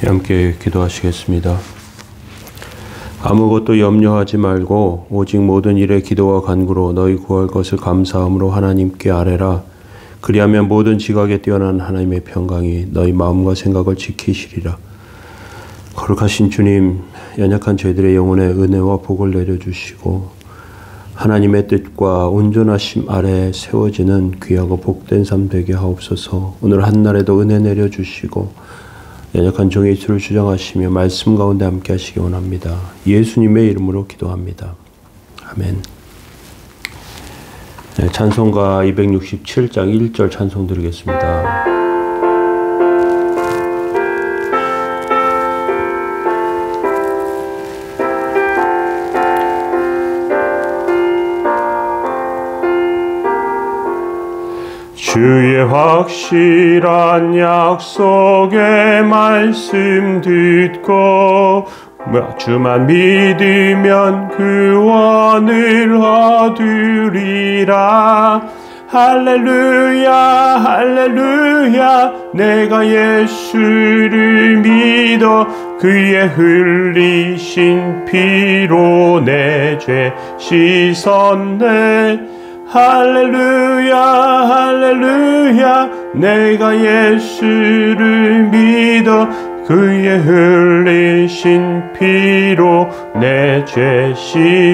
함께 기도하시겠습니다. 아무것도 염려하지 말고 오직 모든 일에 기도와 간구로 너희 구할 것을 감사함으로 하나님께 아뢰라. 그리하면 모든 지각에 뛰어난 하나님의 평강이 너희 마음과 생각을 지키시리라. 거룩하신 주님, 연약한 저희들의 영혼에 은혜와 복을 내려주시고 하나님의 뜻과 온전하심 아래 세워지는 귀하고 복된 삶 되게 하옵소서. 오늘 한날에도 은혜 내려주시고 연약한 종의 입술을 주장하시며 말씀 가운데 함께 하시기 원합니다. 예수님의 이름으로 기도합니다. 아멘. 네, 찬송가 267장 1절 찬송 드리겠습니다. 주의 확실한 약속의 말씀 듣고 주만 믿으면 구원을 얻으리라. 할렐루야 할렐루야 내가 예수를 믿어 그의 흘리신 피로 내 죄 씻었네. 할렐루야 할렐루야 내가 예수를 믿어 그의 흘리신 피로 내 죄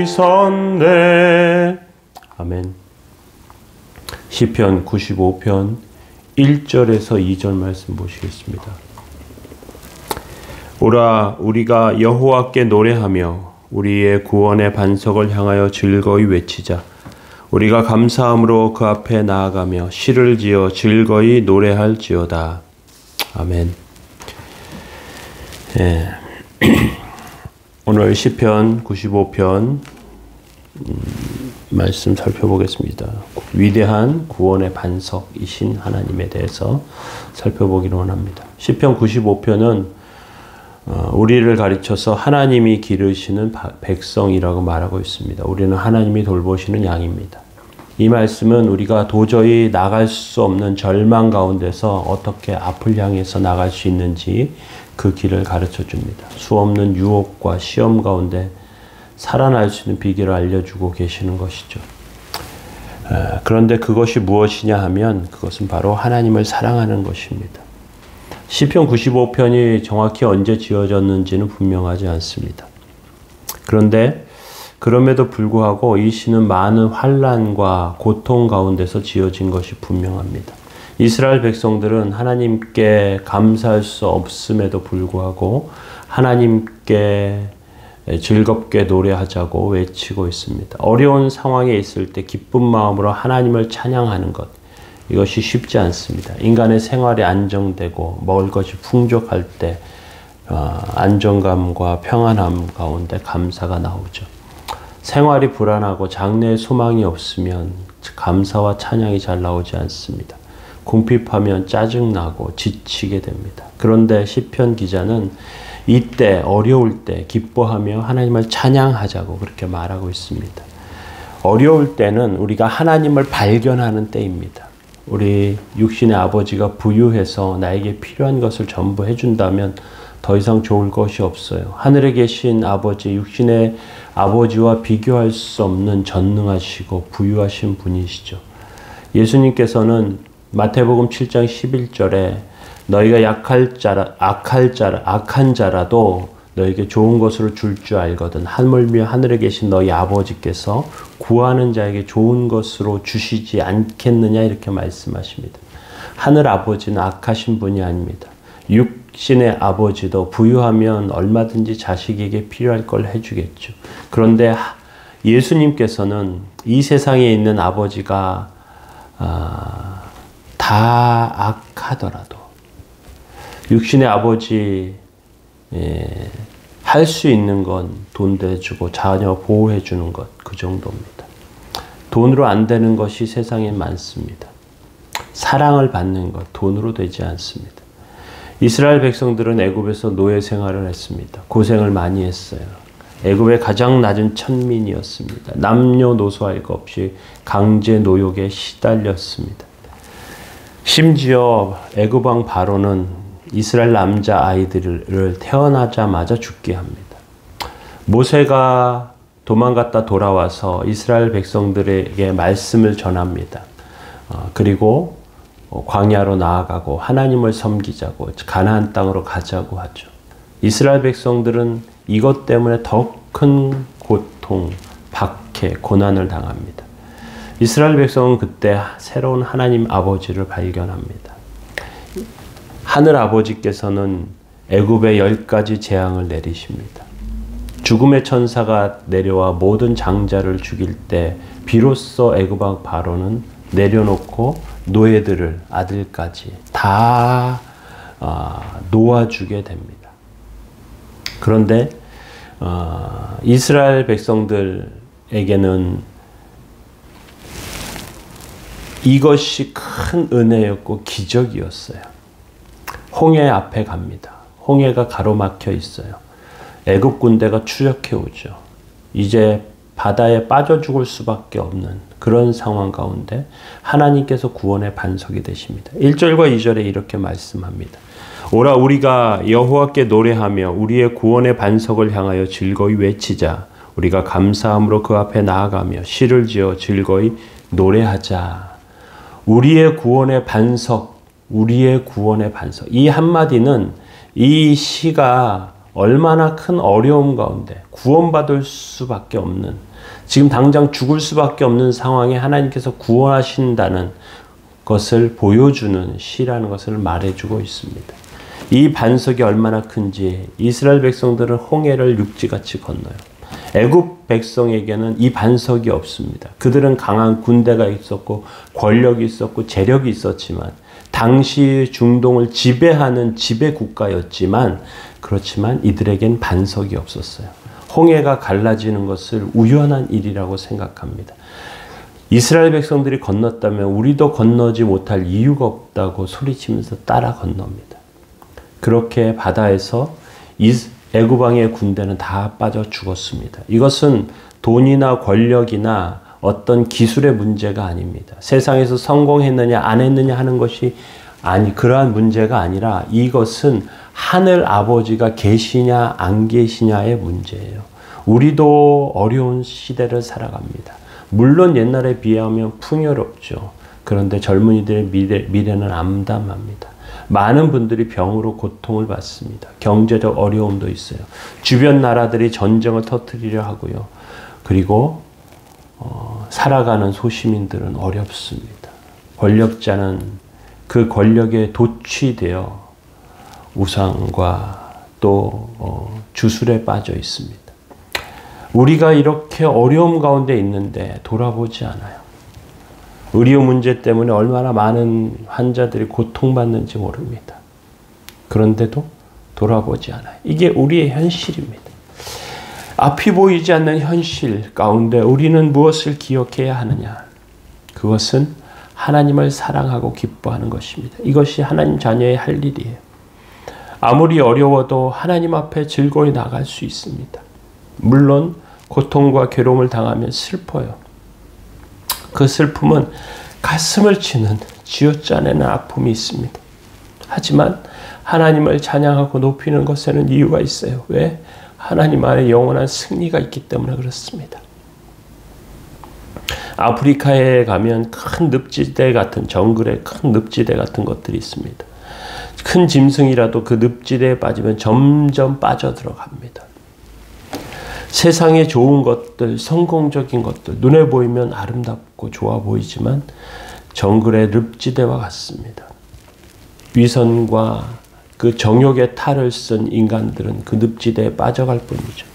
씻었네. 아멘. 시편 95편 1절에서 2절 말씀 보시겠습니다. 오라 우리가 여호와께 노래하며 우리의 구원의 반석을 향하여 즐거이 외치자. 우리가 감사함으로 그 앞에 나아가며 시를 지어 즐거이 노래할지어다. 아멘. 예. 오늘 시편 95편 말씀 살펴보겠습니다. 위대한 구원의 반석이신 하나님에 대해서 살펴보기를 원합니다. 시편 95편은 우리를 가르쳐서 하나님이 기르시는 백성이라고 말하고 있습니다. 우리는 하나님이 돌보시는 양입니다. 이 말씀은 우리가 도저히 나갈 수 없는 절망 가운데서 어떻게 앞을 향해서 나갈 수 있는지 그 길을 가르쳐 줍니다. 수없는 유혹과 시험 가운데 살아날 수 있는 비결을 알려주고 계시는 것이죠. 그런데 그것이 무엇이냐 하면 그것은 바로 하나님을 사랑하는 것입니다. 시편 95편이 정확히 언제 지어졌는지는 분명하지 않습니다. 그런데 그럼에도 불구하고 이 시는 많은 환난과 고통 가운데서 지어진 것이 분명합니다. 이스라엘 백성들은 하나님께 감사할 수 없음에도 불구하고 하나님께 즐겁게 노래하자고 외치고 있습니다. 어려운 상황에 있을 때 기쁜 마음으로 하나님을 찬양하는 것, 이것이 쉽지 않습니다. 인간의 생활이 안정되고 먹을 것이 풍족할 때 안정감과 평안함 가운데 감사가 나오죠. 생활이 불안하고 장래에 소망이 없으면 감사와 찬양이 잘 나오지 않습니다. 궁핍하면 짜증나고 지치게 됩니다. 그런데 시편 기자는 이때 어려울 때 기뻐하며 하나님을 찬양하자고 그렇게 말하고 있습니다. 어려울 때는 우리가 하나님을 발견하는 때입니다. 우리 육신의 아버지가 부유해서 나에게 필요한 것을 전부 해준다면 더 이상 좋을 것이 없어요. 하늘에 계신 아버지, 육신의 아버지와 비교할 수 없는 전능하시고 부유하신 분이시죠. 예수님께서는 마태복음 7장 11절에 너희가 악한 자라도 너에게 좋은 것으로 줄 줄 알거든 하물며 하늘에 계신 너희 아버지께서 구하는 자에게 좋은 것으로 주시지 않겠느냐 이렇게 말씀하십니다. 하늘 아버지는 악하신 분이 아닙니다. 육신의 아버지도 부유하면 얼마든지 자식에게 필요할 걸 해주겠죠. 그런데 예수님께서는 이 세상에 있는 아버지가 다 악하더라도 육신의 아버지 할 수 있는 건 돈 대주고 자녀 보호해 주는 것, 그 정도입니다. 돈으로 안 되는 것이 세상에 많습니다. 사랑을 받는 것, 돈으로 되지 않습니다. 이스라엘 백성들은 애굽에서 노예 생활을 했습니다. 고생을 많이 했어요. 애굽의 가장 낮은 천민이었습니다. 남녀노소 할 것 없이 강제 노역에 시달렸습니다. 심지어 애굽 왕 바로는 이스라엘 남자 아이들을 태어나자마자 죽게 합니다. 모세가 도망갔다 돌아와서 이스라엘 백성들에게 말씀을 전합니다. 그리고 광야로 나아가고 하나님을 섬기자고 가나안 땅으로 가자고 하죠. 이스라엘 백성들은 이것 때문에 더 큰 고통, 박해, 고난을 당합니다. 이스라엘 백성은 그때 새로운 하나님 아버지를 발견합니다. 하늘 아버지께서는 애굽에 10가지 재앙을 내리십니다. 죽음의 천사가 내려와 모든 장자를 죽일 때 비로소 애굽 왕 바로는 내려놓고 노예들을 아들까지 다 놓아주게 됩니다. 그런데 이스라엘 백성들에게는 이것이 큰 은혜였고 기적이었어요. 홍해 앞에 갑니다. 홍해가 가로막혀 있어요. 애굽 군대가 추격해 오죠. 이제 바다에 빠져 죽을 수밖에 없는 그런 상황 가운데 하나님께서 구원의 반석이 되십니다. 1절과 2절에 이렇게 말씀합니다. 오라 우리가 여호와께 노래하며 우리의 구원의 반석을 향하여 즐거이 외치자. 우리가 감사함으로 그 앞에 나아가며 시를 지어 즐거이 노래하자. 우리의 구원의 반석, 우리의 구원의 반석. 이 한마디는 이 시가 얼마나 큰 어려움 가운데 구원받을 수밖에 없는, 지금 당장 죽을 수밖에 없는 상황에 하나님께서 구원하신다는 것을 보여주는 시라는 것을 말해주고 있습니다. 이 반석이 얼마나 큰지 이스라엘 백성들은 홍해를 육지같이 건너요. 애굽 백성에게는 이 반석이 없습니다. 그들은 강한 군대가 있었고 권력이 있었고 재력이 있었지만 당시 중동을 지배하는 지배 국가였지만 그렇지만 이들에겐 반석이 없었어요. 홍해가 갈라지는 것을 우연한 일이라고 생각합니다. 이스라엘 백성들이 건넜다면 우리도 건너지 못할 이유가 없다고 소리치면서 따라 건넙니다. 그렇게 바다에서 애굽 왕의 군대는 다 빠져 죽었습니다. 이것은 돈이나 권력이나 어떤 기술의 문제가 아닙니다. 세상에서 성공했느냐 안 했느냐 하는 것이 그러한 문제가 아니라 이것은 하늘 아버지가 계시냐 안 계시냐의 문제예요. 우리도 어려운 시대를 살아갑니다. 물론 옛날에 비하면 풍요롭죠. 그런데 젊은이들의 미래는 암담합니다. 많은 분들이 병으로 고통을 받습니다. 경제적 어려움도 있어요. 주변 나라들이 전쟁을 터뜨리려 하고요. 그리고 살아가는 소시민들은 어렵습니다. 권력자는 그 권력에 도취되어 우상과 또 주술에 빠져 있습니다. 우리가 이렇게 어려움 가운데 있는데 돌아보지 않아요. 의료 문제 때문에 얼마나 많은 환자들이 고통받는지 모릅니다. 그런데도 돌아보지 않아요. 이게 우리의 현실입니다. 앞이 보이지 않는 현실 가운데 우리는 무엇을 기억해야 하느냐? 그것은 하나님을 사랑하고 기뻐하는 것입니다. 이것이 하나님 자녀의 할 일이에요. 아무리 어려워도 하나님 앞에 즐거이 나갈 수 있습니다. 물론 고통과 괴로움을 당하면 슬퍼요. 그 슬픔은 가슴을 치는 쥐어짜내는 아픔이 있습니다. 하지만 하나님을 찬양하고 높이는 것에는 이유가 있어요. 왜? 하나님 안에 영원한 승리가 있기 때문에 그렇습니다. 아프리카에 가면 큰 늪지대 같은 정글에 큰 늪지대 같은 것들이 있습니다. 큰 짐승이라도 그 늪지대에 빠지면 점점 빠져들어갑니다. 세상에 좋은 것들, 성공적인 것들, 눈에 보이면 아름답고 좋아 보이지만 정글의 늪지대와 같습니다. 위선과 그 정욕의 탈을 쓴 인간들은 그 늪지대에 빠져갈 뿐이죠.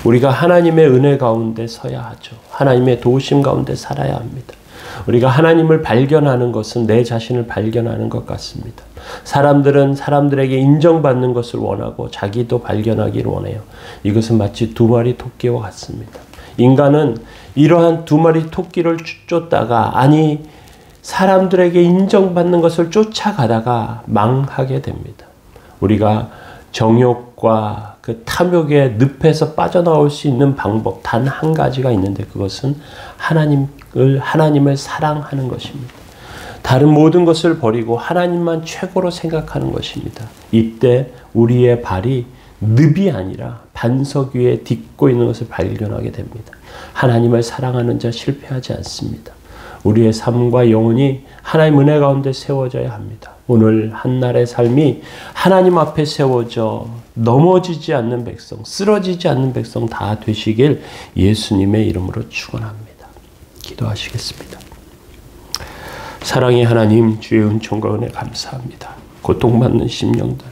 우리가 하나님의 은혜 가운데 서야 하죠. 하나님의 도우심 가운데 살아야 합니다. 우리가 하나님을 발견하는 것은 내 자신을 발견하는 것 같습니다. 사람들은 사람들에게 인정받는 것을 원하고 자기도 발견하기를 원해요. 이것은 마치 두 마리 토끼와 같습니다. 인간은 이러한 두 마리 토끼를 쫓다가 사람들에게 인정받는 것을 쫓아가다가 망하게 됩니다. 우리가 정욕과 그 탐욕의 늪에서 빠져나올 수 있는 방법 단 한 가지가 있는데 그것은 하나님을 사랑하는 것입니다. 다른 모든 것을 버리고 하나님만 최고로 생각하는 것입니다. 이때 우리의 발이 늪이 아니라 반석 위에 딛고 있는 것을 발견하게 됩니다. 하나님을 사랑하는 자 실패하지 않습니다. 우리의 삶과 영혼이 하나님 은혜 가운데 세워져야 합니다. 오늘 한날의 삶이 하나님 앞에 세워져 넘어지지 않는 백성, 쓰러지지 않는 백성 다 되시길 예수님의 이름으로 축원합니다. 기도하시겠습니다. 사랑의 하나님, 주의 은총과 은혜 감사합니다. 고통받는 심령들,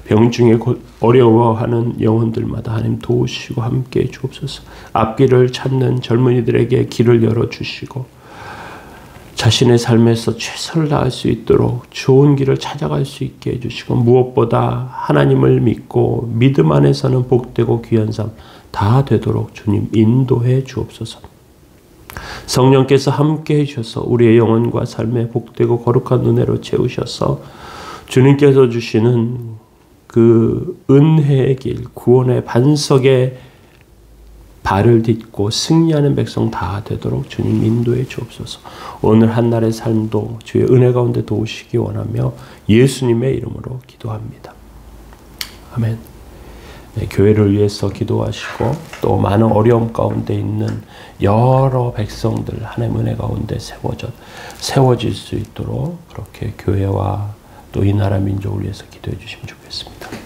병중에 어려워하는 영혼들마다 하나님 도우시고 함께해 주옵소서. 앞길을 찾는 젊은이들에게 길을 열어주시고 자신의 삶에서 최선을 다할 수 있도록 좋은 길을 찾아갈 수 있게 해주시고 무엇보다 하나님을 믿고 믿음 안에서는 복되고 귀한 삶 다 되도록 주님 인도해 주옵소서. 성령께서 함께 해주셔서 우리의 영혼과 삶에 복되고 거룩한 은혜로 채우셔서 주님께서 주시는 그 은혜의 길, 구원의 반석에 발을 딛고 승리하는 백성 다 되도록 주님 인도해 주옵소서. 오늘 한날의 삶도 주의 은혜 가운데 도우시기 원하며 예수님의 이름으로 기도합니다. 아멘. 네, 교회를 위해서 기도하시고 또 많은 어려움 가운데 있는 여러 백성들 하나님 은혜 가운데 세워질 수 있도록 그렇게 교회와 또 이 나라 민족을 위해서 기도해 주시면 좋겠습니다.